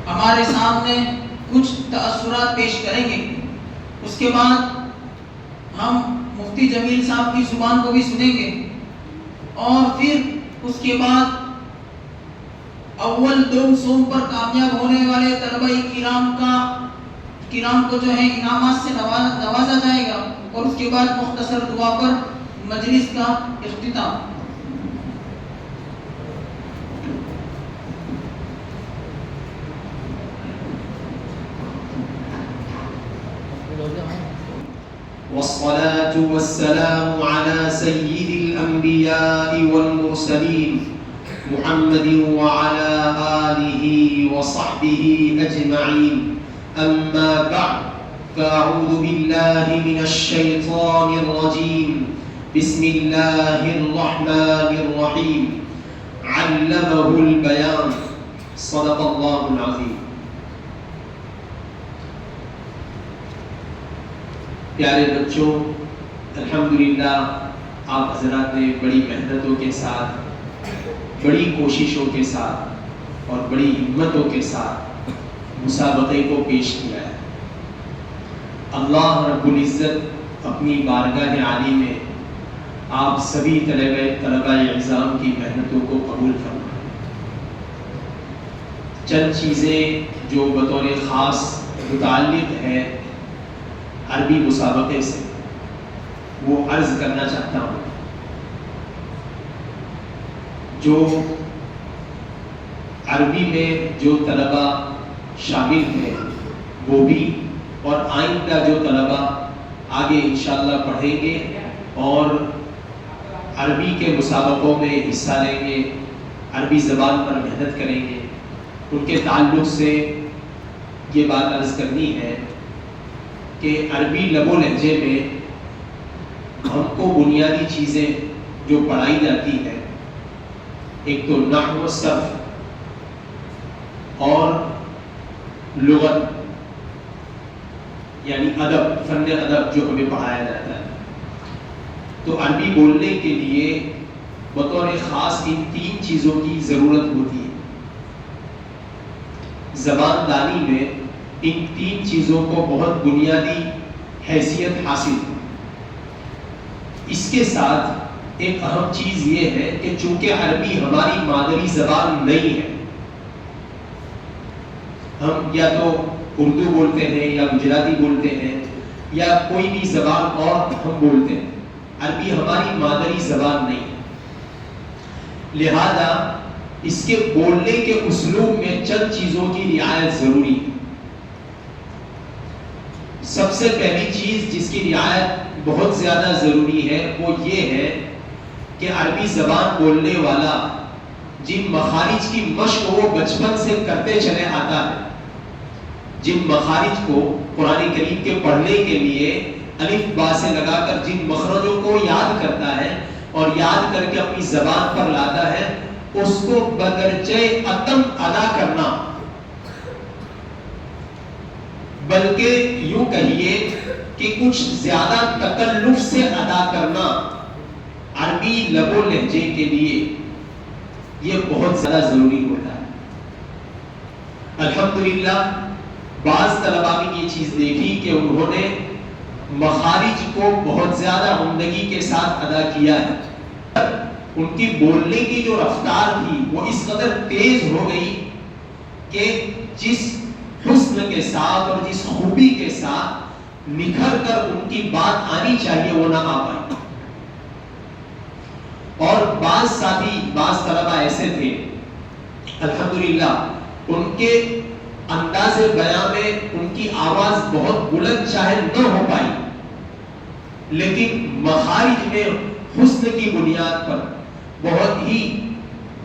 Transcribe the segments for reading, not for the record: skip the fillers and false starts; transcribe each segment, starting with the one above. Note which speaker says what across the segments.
Speaker 1: ہمارے سامنے کچھ تأثرات پیش کریں گے. اس کے بعد ہم مفتی جمیل صاحب کی زبان کو بھی سنیں گے اور پھر اس کے بعد اول دو سوم پر کامیاب ہونے والے طلبہ کرام کو جو ہے انعامات سے نوازا جائے گا اور اس کے بعد مختصر دعا پر مجلس کا اختتام.
Speaker 2: والصلاة والسلام على سيد الأنبياء والمرسلين محمد وعلى آله وصحبه أجمعين. أما بعد فأعوذ بالله من الشيطان الرجيم. بسم الله الرحمن الرحيم. علمه البيان. صدق الله العظيم. پیارے بچوں، الحمدللہ آپ حضرات نے بڑی محنتوں کے ساتھ، بڑی کوششوں کے ساتھ اور بڑی ہمتوں کے ساتھ مسابقے کو پیش کیا ہے. اللہ رب العزت اپنی بارگاہ عالی میں آپ سبھی طلبہ اعزام کی محنتوں کو قبول فرمائے. چند چیزیں جو بطور خاص متعلق ہے عربی مسابقے سے وہ عرض کرنا چاہتا ہوں. جو عربی میں جو طلبہ شامل ہیں وہ بھی، اور آئندہ جو طلبہ آگے انشاءاللہ پڑھیں گے اور عربی کے مسابقوں میں حصہ لیں گے، عربی زبان پر محنت کریں گے، ان کے تعلق سے یہ بات عرض کرنی ہے کہ عربی لب و لہجے میں ہم کو بنیادی چیزیں جو پڑھائی جاتی ہے، ایک تو نحو و صرف اور لغت یعنی ادب، فن ادب جو ہمیں پڑھایا جاتا ہے. تو عربی بولنے کے لیے بطور خاص ان تین چیزوں کی ضرورت ہوتی ہے. زبان دانی میں ان تین چیزوں کو بہت بنیادی حیثیت حاصل ہے. اس کے ساتھ ایک اہم چیز یہ ہے کہ چونکہ عربی ہماری مادری زبان نہیں ہے، ہم یا تو اردو بولتے ہیں یا گجراتی بولتے ہیں یا کوئی بھی زبان اور ہم بولتے ہیں، عربی ہماری مادری زبان نہیں ہے. لہذا اس کے بولنے کے اسلوب میں چند چیزوں کی رعایت ضروری ہے. سب سے پہلی چیز جس کی رعایت بہت زیادہ ضروری ہے وہ یہ ہے کہ عربی زبان بولنے والا جن مخارج کی مشق وہ بچپن سے کرتے چلے آتا ہے، جن مخارج کو قرآن کریم کے پڑھنے کے لیے الف با سے لگا کر جن مخرجوں کو یاد کرتا ہے اور یاد کر کے اپنی زبان پر لاتا ہے، اس کو بدرجہ اتم ادا کرنا، بلکہ یوں کہیے کہ کچھ زیادہ تکلف سے ادا کرنا عربی لب و لہجے کے لیے یہ بہت زیادہ ضروری ہوتا ہے. الحمدللہ بعض طلباء نے یہ چیز دیکھی کہ انہوں نے مخارج کو بہت زیادہ عمدگی کے ساتھ ادا کیا ہے. ان کی بولنے کی جو رفتار تھی وہ اس قدر تیز ہو گئی کہ جس حسن کے ساتھ اور جس خوبی کے ساتھ نکھر کر ان کی بات آنی چاہیے وہ نہ آ پائی. اور بعض ساتھی، بعض طلبہ ایسے تھے الحمدللہ ان کے انداز بیان میں ان کی آواز بہت بلند چاہے نہ ہو پائی، لیکن مخارج میں حسن کی بنیاد پر بہت ہی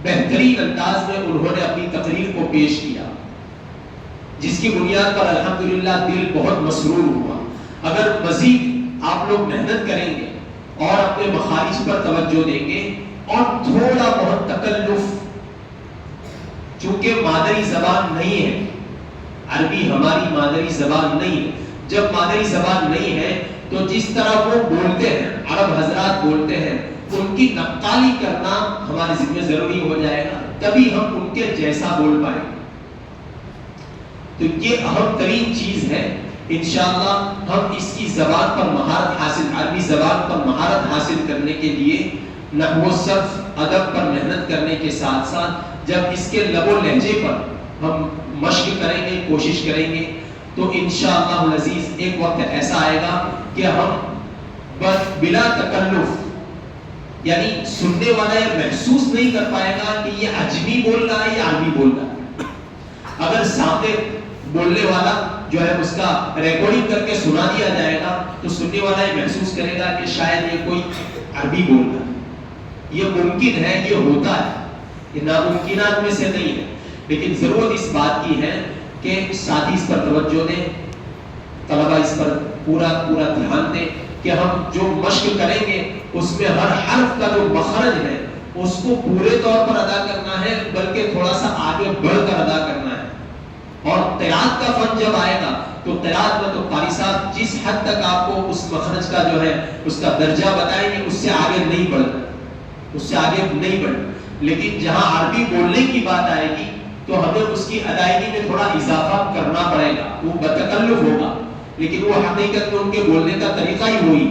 Speaker 2: بہترین انداز میں انہوں نے اپنی تقریر کو پیش کیا، جس کی بنیاد پر الحمدللہ دل بہت مسرور ہوا. اگر مزید آپ لوگ محنت کریں گے اور اپنے مخارج پر توجہ دیں گے اور تھوڑا بہت تکلف، چونکہ مادری زبان نہیں ہے، عربی ہماری مادری زبان نہیں ہے. جب مادری زبان نہیں ہے تو جس طرح وہ بولتے ہیں، عرب حضرات بولتے ہیں، ان کی نقالی کرنا ہمارے ذمہ ضروری ہو جائے گا، تبھی ہم ان کے جیسا بول پائیں گے. تو یہ اہم ترین چیز ہے. انشاءاللہ ہم اس کی زبان پر مہارت حاصل، عربی زبان پر مہارت حاصل کرنے کے لیے نحو و صرف ادب پر محنت کرنے کے ساتھ ساتھ جب اس کے لب و لہجے پر ہم مشق کریں گے، کوشش کریں گے، تو انشاءاللہ العزیز ایک وقت ایسا آئے گا کہ ہم بلا تکلف، یعنی سننے والا یہ محسوس نہیں کر پائے گا کہ یہ عجمی بول رہا ہے یا عربی بول رہا ہے. اگر سامنے بولنے والا جو ہے اس کا ریکارڈنگ کر کے سنا دیا جائے گا تو سننے والا یہ محسوس کرے گا کہ شاید یہ کوئی عربی بول رہا ہے. یہ ممکن ہے، یہ ہوتا ہے، یہ ناممکنات میں سے نہیں ہے. لیکن ضرورت اس بات کی ہے کہ ساتھی اس پر توجہ دیں، طلبہ اس پر پورا دھیان دیں کہ ہم جو مشق کریں گے اس میں ہر حرف کا جو مخرج ہے اس کو پورے طور پر ادا کرنا ہے، بلکہ تھوڑا سا آگے بڑھ کر ادا کرنا ہے. اور قرات کا فن جب آئے گا تو قرات میں تو قاری صاحب جس حد تک آپ کو اس مخرج کا جو ہے اس کا درجہ بتائیں گے، اس سے آگے نہیں بڑھنا، اس سے آگے نہیں بڑھنا. لیکن جہاں عربی بولنے کی بات آئے گی تو ہمیں اس کی ادائیگی میں تھوڑا اضافہ کرنا پڑے گا. وہ بتکلف ہوگا لیکن وہ حقیقت میں ان کے بولنے کا طریقہ ہی وہی،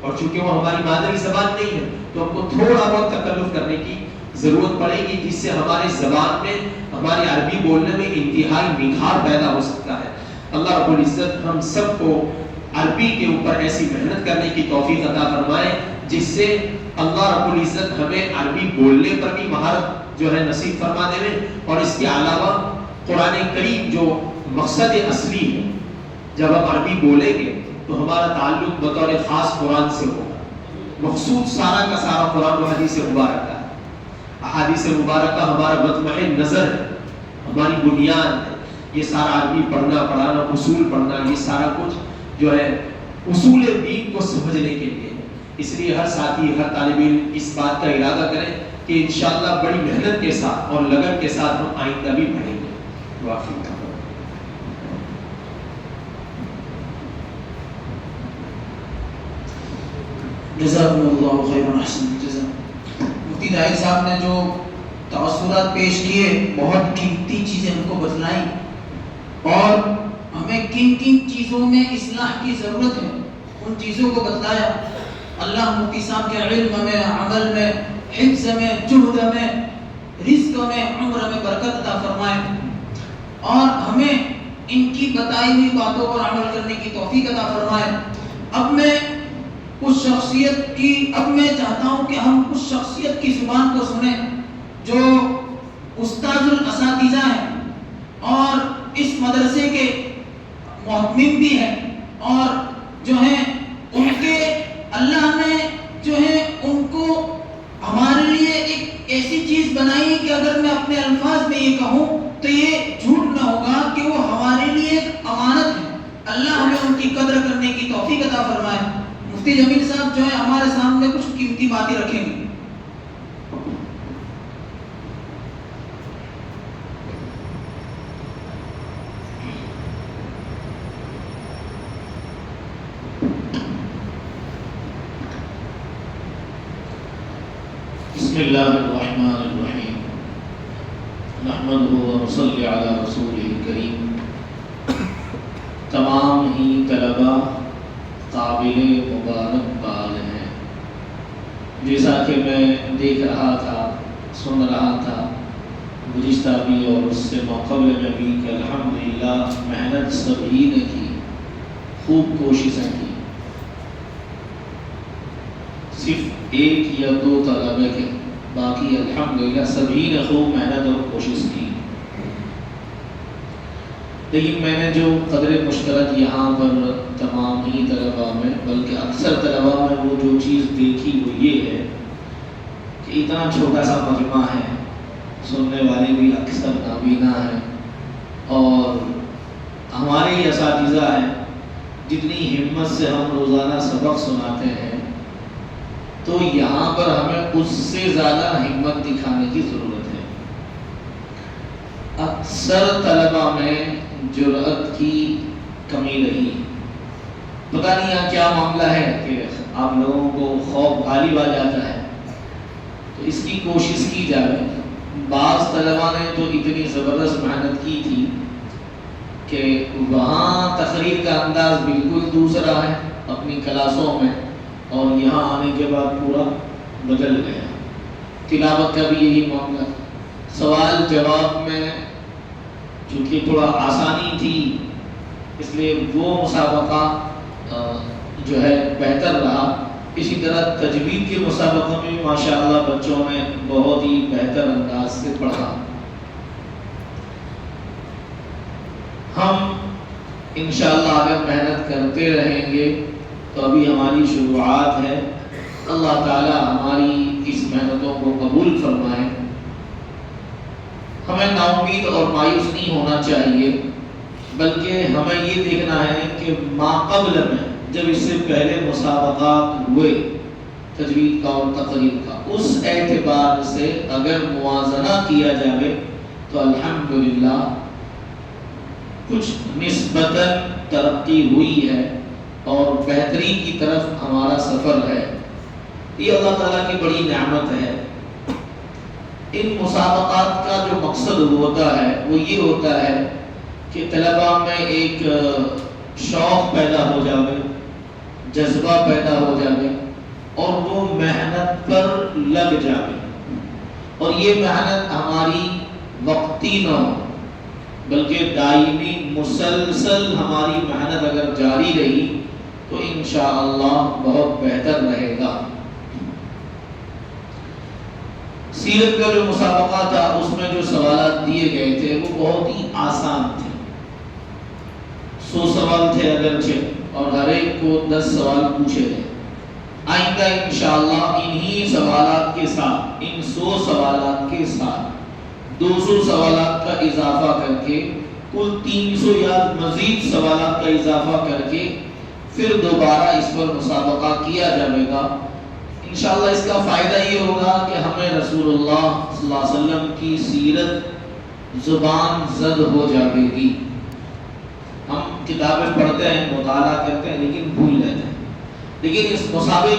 Speaker 2: اور چونکہ وہ ہماری مادری زبان نہیں ہے تو ہم کو تھوڑا بہت تکلف کرنے کی ضرورت پڑے گی، جس سے ہماری زبان میں، ہماری عربی بولنے میں انتہائی نکھار پیدا ہو سکتا ہے. اللہ رب العزت ہم سب کو عربی کے اوپر ایسی محنت کرنے کی توفیق عطا فرمائے جس سے اللہ رب العزت ہمیں عربی بولنے پر بھی مہارت جو ہے نصیب فرما دے. اور اس کے علاوہ قرآن کریم جو مقصد اصلی ہے، جب ہم عربی بولیں گے تو ہمارا تعلق بطور خاص قرآن سے ہوگا. مقصود سارا کا سارا قرآن و حدیث مبارکہ ہے. احادیث مبارکہ ہمارا مطمع نظر ہے، ہماری بنیاد ہے. یہ سارا عربی پڑھنا، پڑھانا، اصول پڑھنا، یہ سارا کچھ جو ہے اصول دین کو سمجھنے کے لیے. اس لیے ہر ساتھی، ہر طالب علم اس بات کا ارادہ کریں کہ انشاءاللہ بڑی محنت کے ساتھ اور لگن کے ساتھ ہم آئندہ بھی پڑھیں گے.
Speaker 1: جزاکم اللہ خیرا احسن الجزاء. مفتی زاہد صاحب نے جو تاثرات پیش کیے، بہت قیمتی چیزیں ہم کو بتلائیں اور ہمیں کن کن چیزوں میں اصلاح کی ضرورت ہے ان چیزوں کو بتلایا. اللہ مفتی صاحب کے علم میں، عمل میں، حفظ میں، جہد میں، رزق میں، عمر میں برکت عطا فرمائے اور ہمیں ان کی بتائی ہوئی باتوں پر عمل کرنے کی توفیق عطا فرمائے. اب میں چاہتا ہوں کہ ہم اس شخصیت کی زبان کو سنیں جو استاد الاساتذہ ہیں اور اس مدرسے کے محتمم بھی ہیں، اور جو ہیں ان کے اللہ نے جو ہے ان کو ہمارے لیے ایک ایسی چیز بنائی کہ اگر میں اپنے الفاظ میں یہ کہوں تو یہ جھوٹ نہ ہوگا کہ وہ ہمارے لیے ایک امانت ہے. اللہ ہمیں ان کی قدر کرنے کی توفیق عطا فرمائے. مفتی جمیل صاحب جو ہے ہمارے سامنے کچھ قیمتی باتیں رکھیں گے.
Speaker 3: بسم اللہ الرحمن الرحیم. نحمدہ و نصلی علی رسولہ الکریم. تمام ہی طلباء قابل مبارکباد ہیں. جیسا کہ میں دیکھ رہا تھا، سن رہا تھا گزشتہ بھی اور اس سے ماقبل میں بھی کہ الحمدللہ محنت سبھی نے کی، خوب کوششیں کی. صرف ایک یا دو طلبہ کے، باقی الحمدللہ سبھی نے خوب محنت اور کوشش کی. لیکن میں نے جو قدر مشترک یہاں پر تمام ہی طلباء میں، بلکہ اکثر طلباء میں وہ جو چیز دیکھی وہ یہ ہے کہ اتنا چھوٹا سا مجمع ہے، سننے والے بھی اکثر نابینا ہیں، اور ہمارے ہی اساتذہ ہیں. جتنی ہمت سے ہم روزانہ سبق سناتے ہیں تو یہاں پر ہمیں اس سے زیادہ ہمت دکھانے کی ضرورت ہے. اکثر طلباء میں جرأت کی کمی رہی. پتہ نہیں یہاں کیا معاملہ ہے کہ آپ لوگوں کو خوف غالب آ جاتا ہے، تو اس کی کوشش کی جائے. بعض طلباء نے تو اتنی زبردست محنت کی تھی کہ وہاں تقریر کا انداز بالکل دوسرا ہے اپنی کلاسوں میں، اور یہاں آنے کے بعد پورا بدل گیا۔ تلاوت کا بھی یہی معاملہ، سوال جواب میں چونکہ تھوڑا آسانی تھی اس لیے وہ مسابقہ جو ہے بہتر رہا۔ اسی طرح تجوید کے مسابقوں میں ماشاءاللہ بچوں نے بہت ہی بہتر انداز سے پڑھا۔ ہم انشاءاللہ اگر محنت کرتے رہیں گے تو ابھی ہماری شروعات ہے، اللہ تعالی ہماری اس محنتوں کو قبول فرمائے۔ ہمیں نا امید اور مایوس نہیں ہونا چاہیے، بلکہ ہمیں یہ دیکھنا ہے کہ ما قبل میں جب اس سے پہلے مسابقات ہوئے تجوید کا اور تقریر کا، اس اعتبار سے اگر موازنہ کیا جائے تو الحمدللہ کچھ نسبتاً ترقی ہوئی ہے اور بہتری کی طرف ہمارا سفر ہے۔ یہ اللہ تعالیٰ کی بڑی نعمت ہے۔ ان مسابقات کا جو مقصد ہوتا ہے وہ یہ ہوتا ہے کہ طلباء میں ایک شوق پیدا ہو جائے، جذبہ پیدا ہو جائے اور وہ محنت پر لگ جائے، اور یہ محنت ہماری وقتی نہ ہو بلکہ دائمی مسلسل ہماری محنت اگر جاری رہی تو انشاءاللہ بہت بہتر رہے گا۔ سیرت کا جو مسابقہ تھا اس میں جو سوالات دیے گئے تھے وہ بہت ہی آسان تھے، 100 سوال تھے اگرچہ، اور ہر ایک کو 10 سوال پوچھے گئے۔ آئندہ انشاءاللہ انہی سوالات کے ساتھ، ان 100 سوالات کے ساتھ 200 سوالات کا اضافہ کر کے کل 300 یا مزید سوالات کا اضافہ کر کے پھر دوبارہ اس پر مسابقہ کیا جائے گا۔ انشاءاللہ اس کا فائدہ یہ ہوگا کہ ہمیں رسول اللہ صلی اللہ علیہ وسلم کی سیرت زبان زد ہو جائے گی۔ ہم کتابیں پڑھتے ہیں، مطالعہ کرتے ہیں، لیکن بھول جاتے ہیں، لیکن اس مسابقے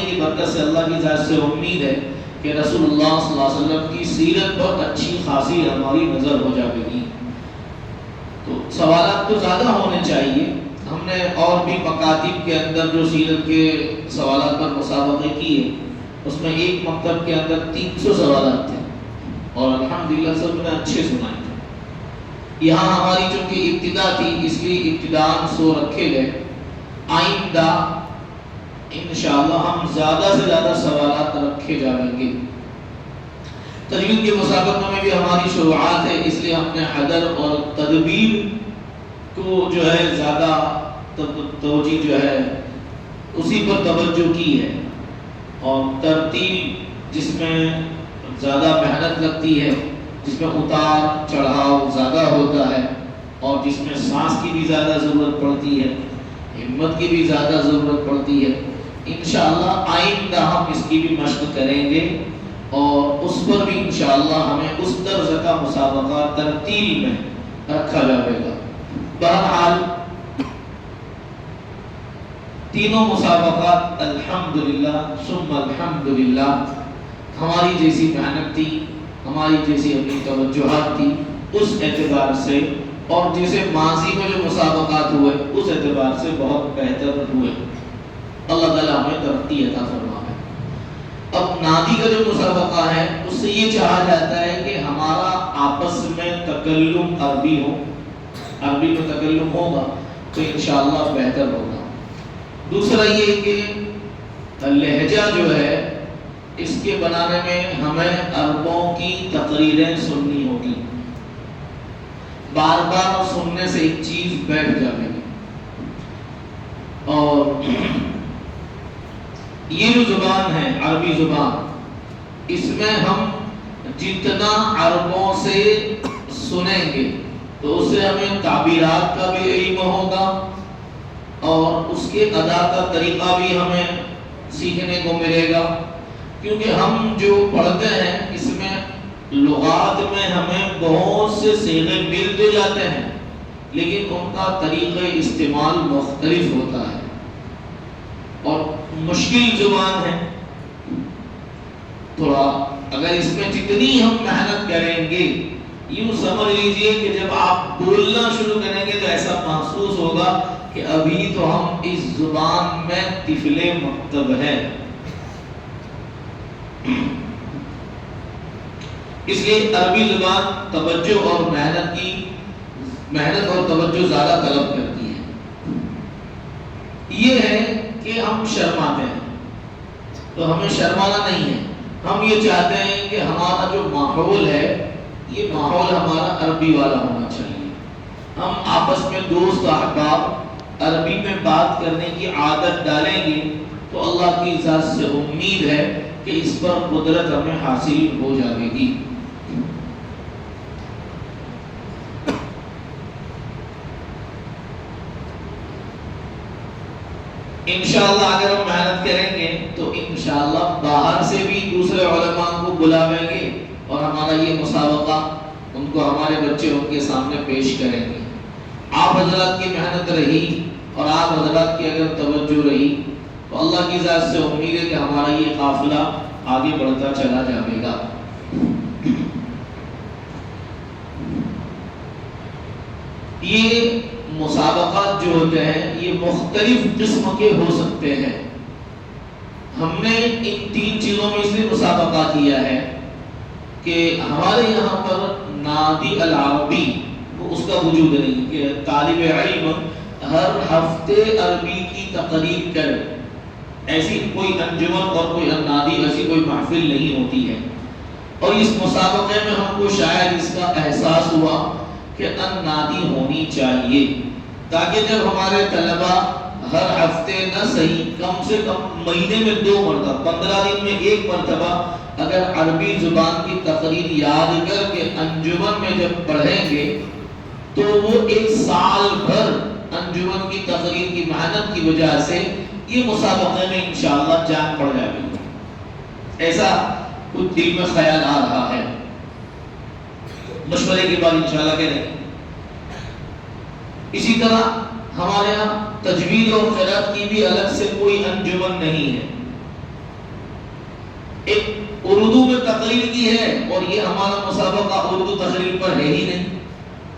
Speaker 3: کی برکت سے اللہ کی ذات سے امید ہے کہ رسول اللہ صلی اللہ علیہ وسلم کی سیرت بہت اچھی خاصی ہماری نظر ہو جائے گی۔ تو سوالات تو زیادہ ہونے چاہیے۔ ہم نے اور بھی مکاتب کے اندر جو سیرت کے سوالات پر مسابقے کیے، اس میں ایک مکتب کے اندر 300 سوالات تھے اور الحمدللہ سب نے اچھے سنائے تھے۔ یہاں ہماری چونکہ ابتدا تھی اس لیے ابتداءً 100 رکھے گئے۔ آئندہ انشاءاللہ ہم زیادہ سے زیادہ سوالات رکھے جائیں گے۔ تجوید کے مسابقوں میں بھی ہماری شروعات ہے، اس لیے ہم نے حذر اور تدبیر کو جو ہے زیادہ توجہ جو ہے اسی پر توجہ کی ہے، اور ترتیب جس میں زیادہ محنت لگتی ہے، جس میں اتار چڑھاؤ زیادہ ہوتا ہے، اور جس میں سانس کی بھی زیادہ ضرورت پڑتی ہے، ہمت کی بھی زیادہ ضرورت پڑتی ہے، انشاءاللہ آئندہ ہم اس کی بھی مشق کریں گے اور اس پر بھی انشاءاللہ ہمیں اس طرز کا مسابقہ ترتیب میں رکھا جائے گا۔ بہرحال تینوں مسابقات الحمدللہ ثم الحمدللہ ہماری جیسی محنت تھی، ہماری جیسی اپنی توجہات تھی، اس اعتبار سے اور جیسے ماضی میں جو مسابقات ہوئے اس اعتبار سے بہت بہتر ہوئے۔ اللہ تعالیٰ ہمیں ترقی عطا فرمائے۔ اب نادی کا جو مسابقہ ہے اس سے یہ چاہا جاتا ہے کہ ہمارا آپس میں تکلم عربی ہو، عربی میں تکلم ہوگا تو انشاءاللہ بہتر ہوگا۔ دوسرا یہ کہ لہجہ جو ہے اس کے بنانے میں ہمیں عربوں کی تقریریں سننی ہوگی، بار بار سننے سے ایک چیز بیٹھ جائے گی، اور یہ جو زبان ہے عربی زبان، اس میں ہم جتنا عربوں سے سنیں گے تو اس سے ہمیں تعبیرات کا بھی علم ہوگا اور اس کے ادا کا طریقہ بھی ہمیں سیکھنے کو ملے گا، کیونکہ ہم جو پڑھتے ہیں اس میں لغات میں ہمیں بہت سے صیغے مل تو جاتے ہیں لیکن ان کا طریقہ استعمال مختلف ہوتا ہے اور مشکل زبان ہے تھوڑا۔ اگر اس میں جتنی ہم محنت کریں گے یوں سمجھ لیجئے کہ جب آپ بولنا شروع کریں گے تو ایسا محسوس ہوگا کہ ابھی تو ہم اس زبان میں طفل مکتب ہیں. اس لیے عربی زبان توجہ اور محنت اور توجہ زیادہ طلب کرتی ہے. یہ ہے کہ ہم شرماتے ہیں تو ہمیں شرمانا نہیں ہے. ہم یہ چاہتے ہیں کہ ہمارا جو ماحول ہے یہ ماحول ہمارا عربی والا ہونا چاہیے. ہم آپس میں دوست احباب عربی میں بات کرنے کی عادت ڈالیں گے تو اللہ کی ذات سے امید ہے کہ اس پر قدرت ہمیں حاصل ہو جائے گی. انشاءاللہ اگر ہم محنت کریں گے تو انشاءاللہ باہر سے بھی دوسرے علماء کو بلاویں گے اور ہمارا یہ مسابقہ ان کو ہمارے بچے ان کے سامنے پیش کریں گے. آپ حضرات کی محنت رہی اور آپ حضرات کی اگر توجہ رہی تو اللہ کی ذات سے امید ہے کہ ہمارا یہ قافلہ آگے بڑھتا چلا جائے گا. یہ مسابقات جو ہوتے ہیں یہ مختلف قسم کے ہو سکتے ہیں. ہم نے ان 3 چیزوں میں اس لیے مسابقہ کیا ہے کہ ہمارے یہاں پر نادی العربی اس کا وجود نہیں کہ طالب علم ہر ہفتے عربی کی تقریر کرے. ایسی کوئی انجمن اور کوئی نادی ایسی کوئی محفل نہیں ہوتی ہے. اور اس مسابقے میں ہم کو شاید اس کا احساس ہوا کہ نادی ہونی چاہیے تاکہ جب ہمارے طلبہ ہر ہفتے نہ صحیح کم سے کم مہینے میں 2 مرتبہ 15 دن میں 1 مرتبہ اگر عربی زبان کی تقریر یاد کر کے انجمن میں جب پڑھیں گے تو وہ 1 سال بھر انجمن کی تقریر کی محنت کی وجہ سے یہ مسابقے میں انشاءاللہ جان پڑ جائے گی. ایسا کچھ دل میں خیال آ رہا ہے. مشورے کے بعد انشاءاللہ کہہ رہے ہیں. اسی طرح ہمارے یہاں تجوید اور قرات کی بھی الگ سے کوئی انجمن نہیں ہے. ایک اردو میں تقریر کی ہے اور یہ ہمارا مسابقہ اردو تقریر پر ہے ہی نہیں.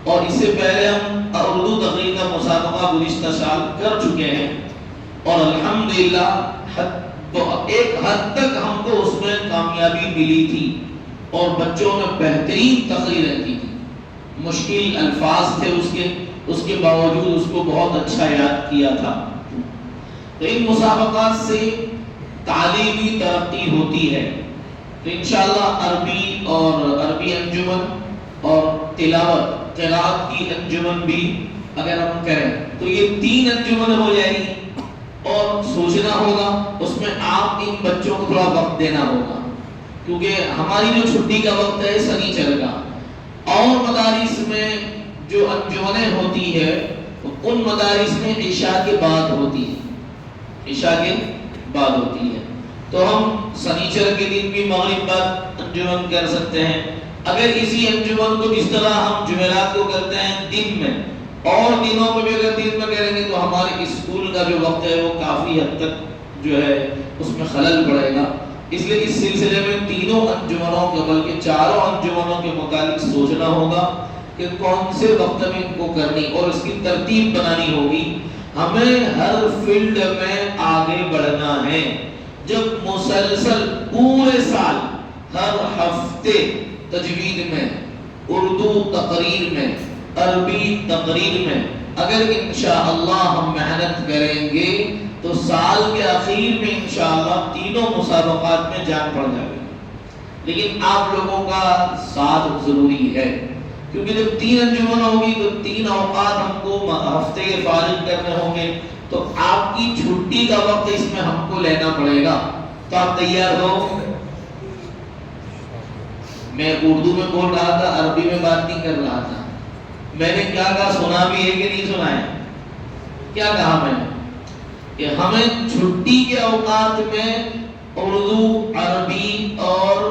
Speaker 3: اور اس سے پہلے ہم اردو تقریر کا مسابقہ گزشتہ سال کر چکے ہیں اور الحمدللہ ایک حد تک ہم کو اس میں کامیابی ملی تھی اور بچوں میں بہترین تقریریں کی تھی. مشکل الفاظ تھے اس کے باوجود اس کو بہت اچھا یاد کیا تھا. تو ان مسابقات سے تعلیمی ترقی ہوتی ہے. تو انشاءاللہ عربی اور عربی انجمن اور تلاوت قرات کی انجمن بھی اگر ہم کریں تو یہ 3 انجمن ہو جائے گی. اور سوچنا ہوگا اس میں آپ ان بچوں کو تھوڑا وقت دینا ہوگا کیونکہ ہماری جو چھٹی کا وقت ہے سنیچر کا اور مدارس میں جو انجمنیں ہوتی ہے ان مدارس میں عشاء کے بعد ہوتی ہے. تو ہم سنیچر کے دن بھی مغرب بعد انجمن کر سکتے ہیں. اگر اسی انجمن کو جس طرح ہم جمعرات کو کرتے ہیں دن میں اور دنوں میں بھی اگر دن میں کریں گے تو ہمارے اسکول کا جو وقت ہے وہ کافی حد تک جو ہے اس میں خلل پڑے گا. اس لیے اس سلسلے میں تینوں انجمنوں کے بلکہ چاروں انجمنوں کے متعلق سوچنا ہوگا کہ کون سے وقت میں ان کو کرنی اور اس کی ترتیب بنانی ہوگی. ہمیں ہر فیلڈ میں آگے بڑھنا ہے. جب مسلسل پورے سال ہر ہفتے تجوید میں اردو تقریر میں عربی تقریر میں اگر انشاءاللہ ہم محنت کریں گے تو سال کے اخیر میں انشاءاللہ تینوں مسابقات میں جان پڑ جائے گی. لیکن آپ لوگوں کا ساتھ ضروری ہے کیونکہ جب 3 انجمن ہوگی تو 3 اوقات ہم کو ہفتے کے فارغ کرنے ہوں گے تو آپ کی چھٹی کا وقت اس میں ہم کو لینا پڑے گا. تو آپ تیار ہو؟ میں اردو میں بول رہا تھا عربی میں بات نہیں کر رہا تھا. میں نے کیا کہا سنا بھی ہے کہ نہیں سنا ہے؟ کیا کہا میں نے کہ ہمیں چھٹی کے اوقات میں اردو عربی اور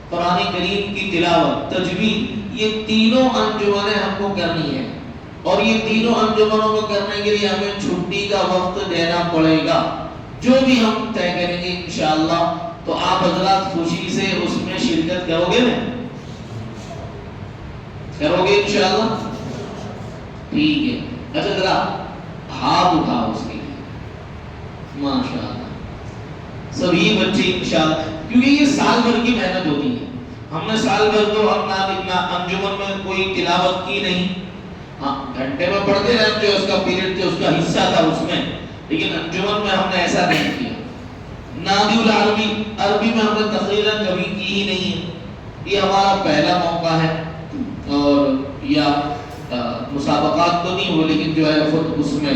Speaker 3: قرآن کریم کی تلاوت تجوید یہ تینوں انجمنیں ہم کو کرنی ہے اور یہ تینوں انجمنوں کو کرنے کے لیے ہمیں چھٹی کا وقت دینا پڑے گا جو بھی ہم طے کریں گے انشاءاللہ. تو آپ حضرات خوشی سے اس میں شرکت کرو گے نا؟ کرو گے انشاءاللہ؟ ٹھیک ہے. اچھا ذرا ہاتھ اٹھاؤ اس کے لیے. ماشاءاللہ سبھی بچے انشاءاللہ، کیونکہ یہ سال بھر کی محنت ہوتی ہے. ہم نے سال بھر تو ہم نہ انجمن میں کوئی تلاوت کی نہیں. ہاں گھنٹے میں پڑھتے رہے، جو اس کا پیریڈ تھا اس کا حصہ تھا اس میں، لیکن انجمن میں ہم نے ایسا نہیں کیا. نادی العربی، عربی میں ہم نے تقریراً کبھی کی ہی نہیں ہے. یہ ہمارا پہلا موقع ہے. اور یا مسابقات تو نہیں ہوئے، لیکن جو ہے خود اس میں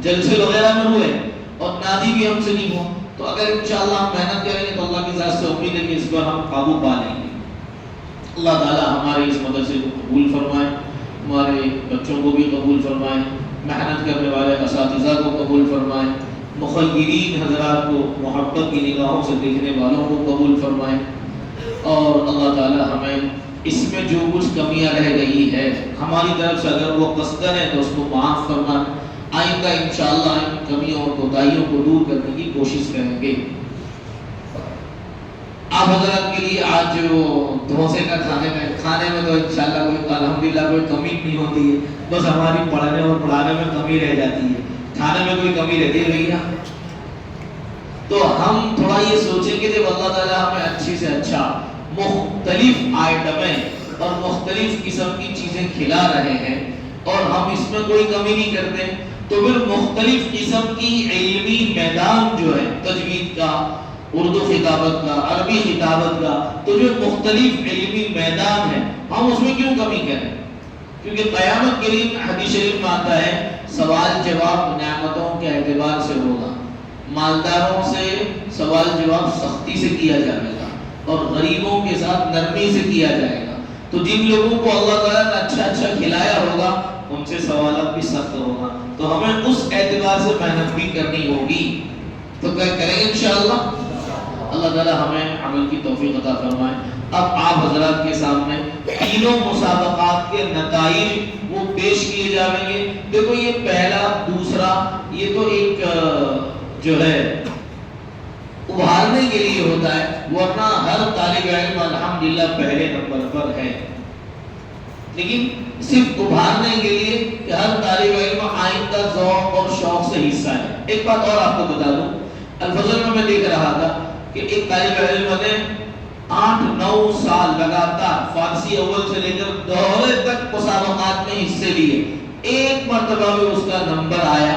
Speaker 3: جلسے وغیرہ میں ہوئے، اور نادی بھی ہم سے نہیں ہوا. تو اگر انشاءاللہ ہم محنت کریں گے تو اللہ کی ذات سے امید ہے کہ اس پر ہم قابو پا لیں گے. اللہ تعالی ہمارے اس مدرسے کو قبول فرمائے، ہمارے بچوں کو بھی قبول فرمائے، محنت کرنے والے اساتذہ کو قبول فرمائے، مخیرین حضرات کو محبت کی نگاہوں سے دیکھنے والوں کو قبول فرمائے. اور اللہ تعالی ہمیں اس میں جو کچھ کمیاں رہ گئی ہے ہماری طرف سے اگر وہ قصدن ہے تو اس کو معاف فرمائے. آئندہ انشاءاللہ ان کمیوں اور کوتاہیوں کو دور کرنے کی کوشش کریں گے. آپ حضرات کے لیے آج جو ڈھوسے کا کھانے میں تو انشاءاللہ کوئی الحمدللہ کوئی کمی نہیں ہوتی ہے، بس ہماری پڑھنے اور پڑھانے میں کمی رہ جاتی ہے. کھانے میں کوئی کمی رہتی ہے بھیا؟ تو ہم تھوڑا یہ سوچیں کہ جب اللہ تعالیٰ ہمیں اچھی سے اچھا مختلف آئٹمیں اور مختلف قسم کی چیزیں کھلا رہے ہیں اور ہم اس میں کوئی کمی نہیں کرتے، تو پھر مختلف قسم کی علمی میدان جو ہے تجوید کا، اردو خطابت کا، عربی خطابت کا، تو جو مختلف علمی میدان ہے ہم اس میں کیوں کمی کریں؟ کیونکہ قیامت کے دن حدیث شریف میں آتا ہے سوال جواب نعمتوں کے اعتبار سے ہوگا. مالداروں سے سوال جواب سختی سے کیا جائے گا اور غریبوں کے ساتھ نرمی سے کیا جائے گا. تو جن لوگوں کو اللہ تعالیٰ نے اچھا اچھا کھلایا ہوگا ان سے سوالات بھی سخت ہوگا. تو ہمیں اس اعتبار سے محنت بھی کرنی ہوگی. تو کیا کریں گے انشاءاللہ؟ اللہ تعالیٰ ہمیں عمل کی توفیق عطا فرمائے. اب آپ حضرات کے سامنے تینوں مسابقات کے نتائج وہ پیش کیے جائیں گے. دیکھو یہ پہلا، دوسرا، یہ تو ایک جو ہے ابھارنے کے لیے ہوتا ہے، ورنہ ہر طالب علم الحمدللہ پہلے نمبر پر ہے. لیکن صرف ابھارنے کے لیے کہ ہر طالب علم آئندہ ذوق اور شوق سے حصہ ہے. ایک بات اور آپ کو بتا دوں، الفضل میں دیکھ رہا تھا کہ ایک طالب علم نے 8-9 سال لگاتار فارسی اول سے لے کر دورے تک مسابقات میں حصے لیے، ایک مرتبہ بھی اس کا نمبر آیا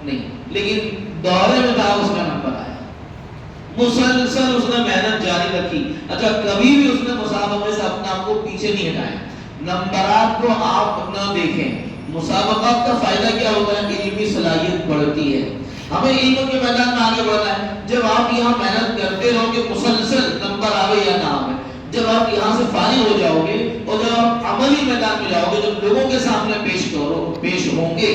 Speaker 3: نہیں، لیکن دورے میں تھا اس کا نمبر آیا. مسلسل اس نے محنت جاری رکھی. اچھا کبھی بھی اس نے مسابقے سے اپنے آپ کو پیچھے نہیں ہٹایا. نمبرات کو آپ نہ دیکھیں، مسابقات کا فائدہ کیا ہوتا ہے؟ علمی صلاحیت بڑھتی ہے. ہمیں علم کے میدان میں آگے بڑھنا ہے. جب آپ یہاں محنت کرتے رہو گے مسلسل نمبر آوے یا نہ آوے، جب آپ یہاں سے فارغ ہو جاؤ گے اور جب آپ عملی میدان میں جاؤ گے، جب لوگوں کے سامنے پیش ہوں گے،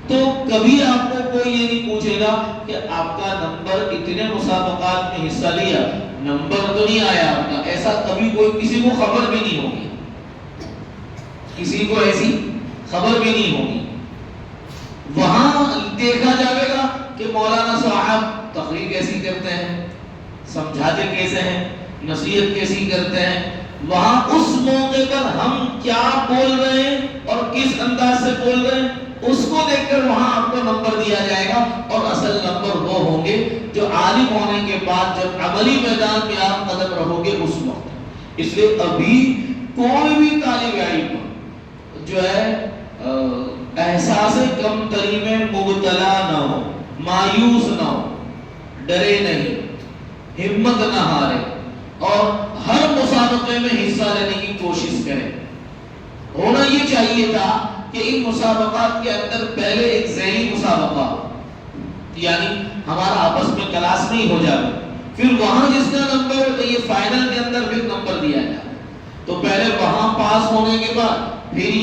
Speaker 3: تو کبھی آپ کو کوئی یہ نہیں پوچھے گا کہ آپ کا نمبر اتنے مسابقات میں حصہ لیا، نمبر تو نہیں آیا آپ کا. ایسا کبھی کوئی کسی کو خبر بھی نہیں ہوگی، کسی کو ایسی خبر بھی نہیں ہوگی. وہاں دیکھا جائے گا کہ مولانا صاحب تقریر کیسی کرتے ہیں، سمجھاتے کیسے ہیں، نصیحت کیسی کرتے ہیں. وہاں اس موقع پر ہم کیا بول رہے ہیں اور کس انداز سے بول رہے ہیں، اس کو دیکھ کر وہاں آپ کو نمبر دیا جائے گا. اور اصل نمبر وہ ہوں گے جو عالم ہونے کے بعد جب عملی میدان میں آپ قدم رہو گے اس وقت. اس لیے ابھی کوئی بھی طالب علم جو ہے احساس کم تری میں مبتلا نہ ہو، مایوس نہ ہو، ڈرے نہیں، ہمت نہ ہارے اور ہر مسابقے میں حصہ لینے کی کوشش کریں. ہونا یہ چاہیے تھا کہ ان مسابقات کے اندر پہلے ایک ذیلی مسابقہ، یعنی ہمارا آپس میں کلاس نہیں ہو جائے، پھر وہاں جس کا نمبر ہو تو یہ فائنل کے اندر پھر نمبر دیا جائے. تو پہلے وہاں پاس ہونے کے بعد پھر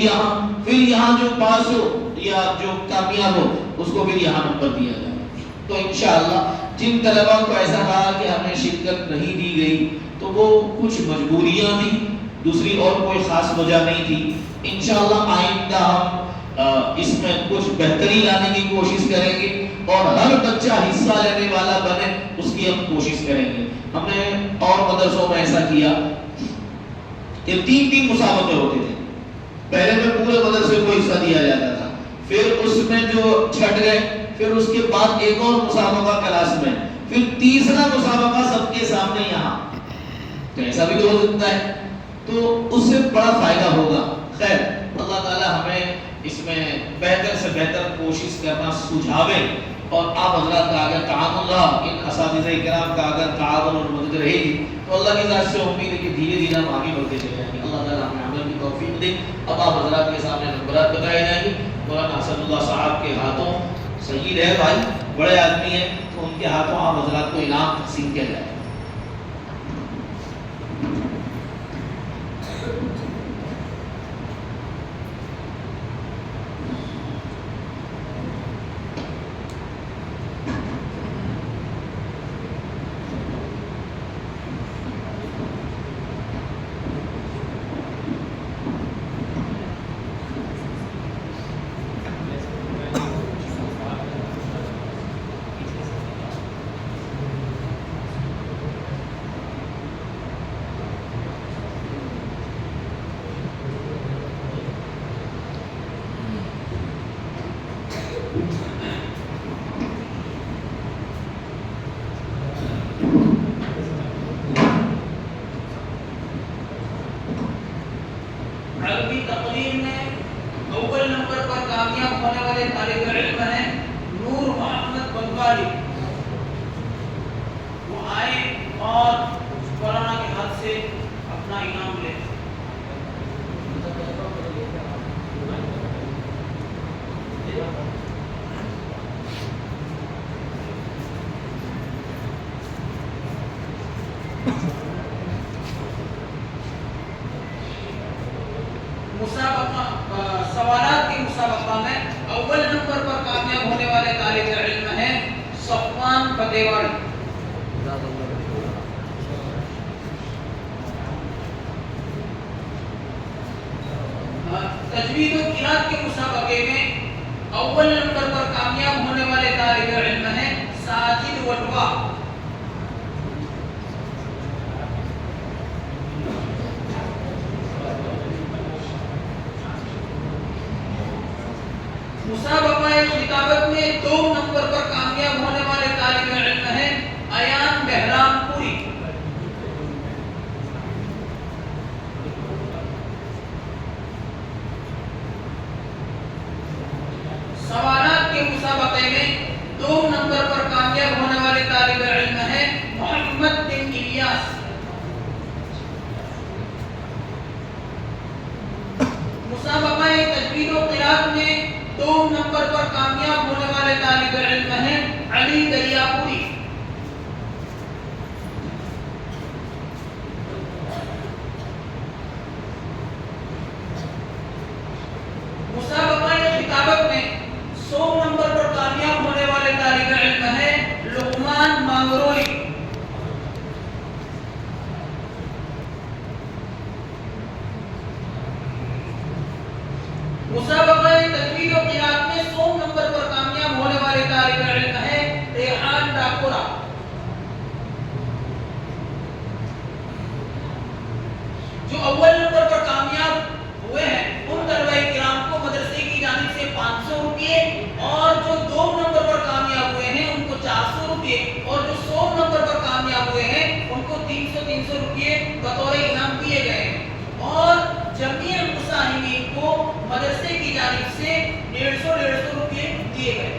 Speaker 3: یہاں جو پاس ہو یا جو کامیاب ہو اس کو پھر یہاں نمبر دیا جائے. تو انشاءاللہ جن طلباء کو ایسا کہا کہ ہمیں شرکت نہیں دی گئی تو وہ کچھ مجبوریاں تھی، دوسری اور کوئی خاص وجہ نہیں تھی. انشاءاللہ آئندہ ہم اس میں کچھ بہتری لانے کی کوشش کریں گے اور ہر بچہ حصہ لینے والا بنے اس کی ہم کوشش کریں گے. ہم نے اور مدرسوں میں ایسا کیا کہ 3 مسابقے ہوتے تھے. حصہ دیا جاتا تھا، پھر اس میں جو چھٹ گئے، پھر اس کے بعد ایک اور مسابقہ کلاس میں، پھر تیسرا مسابقہ سب کے سامنے یہاں، تو ایسا بھی تو ہو سکتا ہے، تو اس سے بڑا فائدہ ہوگا۔ خیر اللہ تعالی ہمیں اس میں بہتر سے بہتر کوشش کرنا سجھاوے، اور آپ حضرات کا اگر تعاون اللہ ان اساتذہ کرام کا اگر تعاون اور مدد رہے گی تو اللہ کی ذات سے امید ہے کہ دھیرے دھیرے ہم آگے بڑھتے چلے جائیں گے۔ اللہ تعالیٰ ہمیں عمل کی توفیق دے۔ اب آپ حضرات کے سامنے نمبرات بتائے جائیں گے۔ مولانا اسد اللہ صاحب کے ہاتھوں، سید ہے بھائی، بڑے آدمی ہیں، تو ان کے ہاتھوں آپ حضرات کو انعام تقسیم کیا جائے۔
Speaker 1: عربی تقریر میں اول نمبر پر کامیاب ہونے والے طالب علم ہیں نور محمد بنگالی۔ وہ آئے اور مولانا کے ہاتھ سے اپنا انعام لے۔ سوالات کے مسابقہ میں اول نمبر پر کامیاب ہونے والے طالب علم ہیں صفوان فتیواڑی۔ تجوید و قرات کے مسابقے میں اول نمبر پر کامیاب ہونے والے طالب علم ہیں ساجد وٹوا۔ مسابقہ خطابت میں 2 نمبر پر کامیاب ہونے والے طالب علم ہیں ایان بہرام پوری۔ سوالات کے مسابقے میں 2 نمبر پر کامیاب ہونے والے طالب علم ہیں محمد بن الیاس۔ مسابقہ تجوید و قرات میں 2 نمبر پر کامیاب ہونے والے طالب علم ہیں علی دریاپوری۔ مسابقہ خطابت میں 100 نمبر پر کامیاب ہونے والے طالب علم ہیں لقمان مانگروئی۔ مسابقہ تجوید و قرات میں 100 نمبر پر کامیاب ہونے والے طالب علم ہیں ریحان ڈاکورا۔ جو اول نمبر پر کامیاب ہوئے ہیں ان طلبہ کرام کو مدرسے کی جانب سے 500 روپے، اور جو 2 نمبر پر کامیاب ہوئے ہیں ان کو 400 روپے، اور جو 100 نمبر پر کامیاب ہوئے ہیں ان کو 300 روپے بطور انعام دیے گئے ہیں، اور جمیع مساہمین کو مدرسے کی جانب سے 150 روپے دیے گئے۔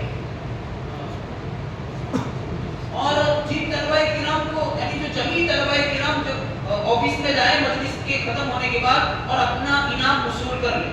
Speaker 1: اور جن طلبہ کرام کو، یعنی جو جمیع طلبہ کرام جب آفس میں جائے مجلس کے ختم ہونے کے بعد اور اپنا انعام وصول کر لیں۔